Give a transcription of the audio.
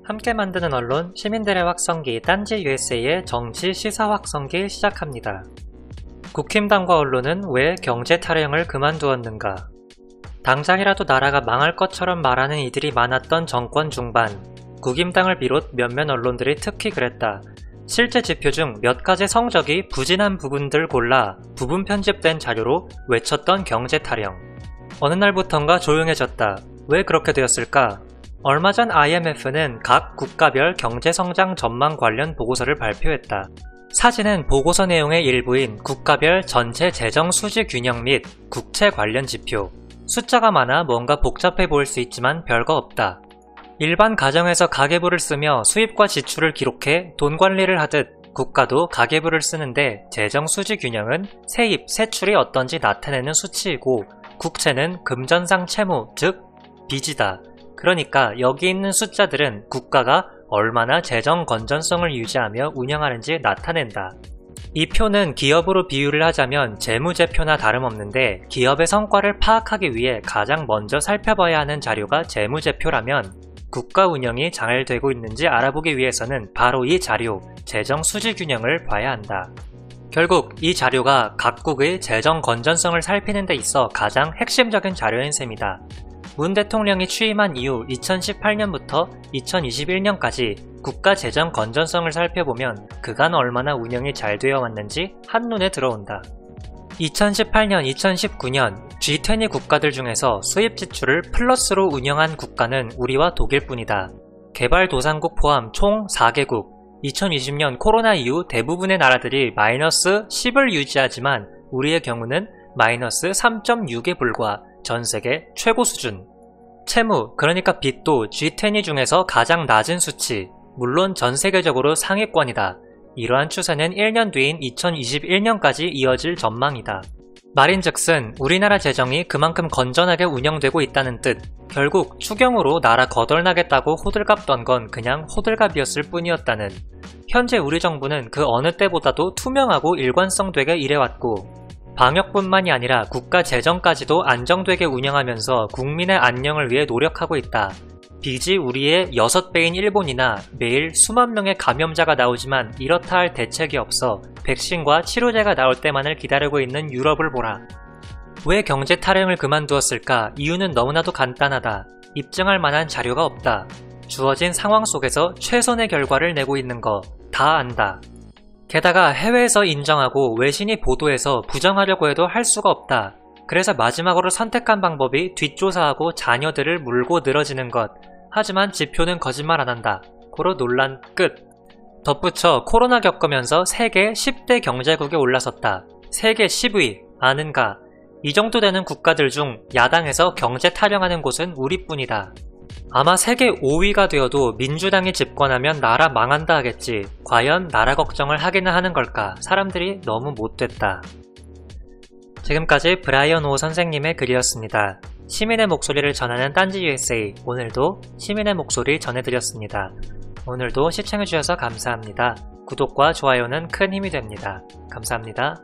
함께 만드는 언론 시민들의 확성기 딴지 USA의 정치 시사 확성기 시작합니다. 국힘당과 언론은 왜 경제 타령을 그만두었는가? 당장이라도 나라가 망할 것처럼 말하는 이들이 많았던 정권 중반, 국힘당을 비롯 몇몇 언론들이 특히 그랬다. 실제 지표 중 몇 가지 성적이 부진한 부분들 골라 부분 편집된 자료로 외쳤던 경제 타령. 어느 날부턴가 조용해졌다. 왜 그렇게 되었을까? 얼마 전 IMF는 각 국가별 경제성장 전망 관련 보고서를 발표했다. 사진은 보고서 내용의 일부인 국가별 전체 재정 수지 균형 및 국채 관련 지표. 숫자가 많아 뭔가 복잡해 보일 수 있지만 별거 없다. 일반 가정에서 가계부를 쓰며 수입과 지출을 기록해 돈 관리를 하듯 국가도 가계부를 쓰는데 재정 수지 균형은 세입, 세출이 어떤지 나타내는 수치이고 국채는 금전상 채무, 즉 빚이다. 그러니까 여기 있는 숫자들은 국가가 얼마나 재정 건전성을 유지하며 운영하는지 나타낸다. 이 표는 기업으로 비유를 하자면 재무제표나 다름없는데 기업의 성과를 파악하기 위해 가장 먼저 살펴봐야 하는 자료가 재무제표라면 국가 운영이 잘 되고 있는지 알아보기 위해서는 바로 이 자료, 재정 수지 균형을 봐야 한다. 결국 이 자료가 각국의 재정 건전성을 살피는 데 있어 가장 핵심적인 자료인 셈이다. 문 대통령이 취임한 이후 2018년부터 2021년까지 국가 재정 건전성을 살펴보면 그간 얼마나 운영이 잘 되어 왔는지 한눈에 들어온다. 2018년, 2019년 G20 국가들 중에서 수입 지출을 플러스로 운영한 국가는 우리와 독일뿐이다. 개발도상국 포함 총 4개국, 2020년 코로나 이후 대부분의 나라들이 마이너스 10을 유지하지만 우리의 경우는 마이너스 3.6에 불과 전세계 최고 수준. 채무, 그러니까 빚도 G20 중에서 가장 낮은 수치, 물론 전세계적으로 상위권이다. 이러한 추세는 1년 뒤인 2021년까지 이어질 전망이다. 말인즉슨 우리나라 재정이 그만큼 건전하게 운영되고 있다는 뜻. 결국 추경으로 나라 거덜나겠다고 호들갑 떤 건 그냥 호들갑이었을 뿐이었다는. 현재 우리 정부는 그 어느 때보다도 투명하고 일관성 되게 일해왔고 방역뿐만이 아니라 국가 재정까지도 안정되게 운영하면서 국민의 안녕을 위해 노력하고 있다. 빚이 우리의 6배인 일본이나 매일 수만 명의 감염자가 나오지만 이렇다 할 대책이 없어 백신과 치료제가 나올 때만을 기다리고 있는 유럽을 보라. 왜 경제 타령을 그만두었을까? 이유는 너무나도 간단하다. 입증할 만한 자료가 없다. 주어진 상황 속에서 최선의 결과를 내고 있는 거 다 안다. 게다가 해외에서 인정하고 외신이 보도해서 부정하려고 해도 할 수가 없다. 그래서 마지막으로 선택한 방법이 뒷조사하고 자녀들을 물고 늘어지는 것. 하지만 지표는 거짓말 안 한다. 고로 논란 끝. 덧붙여 코로나 겪으면서 세계 10대 경제국에 올라섰다. 세계 10위. 아는가? 이 정도 되는 국가들 중 야당에서 경제 타령하는 곳은 우리뿐이다. 아마 세계 5위가 되어도 민주당이 집권하면 나라 망한다 하겠지. 과연 나라 걱정을 하기는 하는 걸까? 사람들이 너무 못됐다. 지금까지 브라이언 오 선생님의 글이었습니다. 시민의 목소리를 전하는 딴지 USA, 오늘도 시민의 목소리 전해드렸습니다. 오늘도 시청해주셔서 감사합니다. 구독과 좋아요는 큰 힘이 됩니다. 감사합니다.